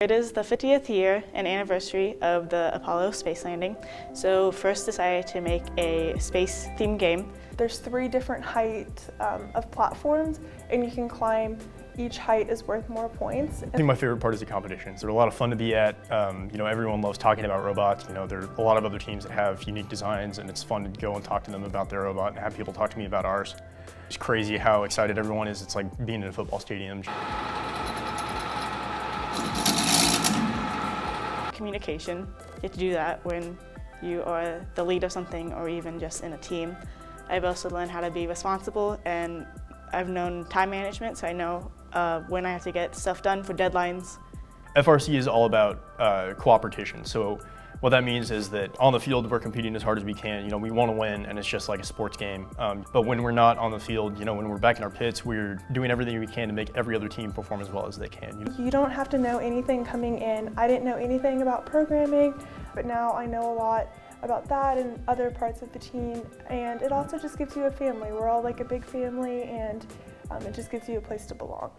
It is the 50th year and anniversary of the Apollo space landing, so FIRST decided to make a space-themed game. There's 3 different heights of platforms, and you can climb. Each height is worth more points. I think my favorite part is the competitions. They're a lot of fun to be at. Everyone loves talking about robots. There are a lot of other teams that have unique designs, and it's fun to go and talk to them about their robot and have people talk to me about ours. It's crazy how excited everyone is. It's like being in a football stadium. Communication, you have to do that when you are the lead of something or even just in a team. I've also learned how to be responsible, and I've known time management, so I know when I have to get stuff done for deadlines. FRC is all about cooperation. So what that means is that on the field we're competing as hard as we can. We want to win, and it's just like a sports game. But when we're not on the field, when we're back in our pits, we're doing everything we can to make every other team perform as well as they can. You don't have to know anything coming in. I didn't know anything about programming, but now I know a lot about that and other parts of the team. And it also just gives you a family. We're all like a big family, and it just gives you a place to belong.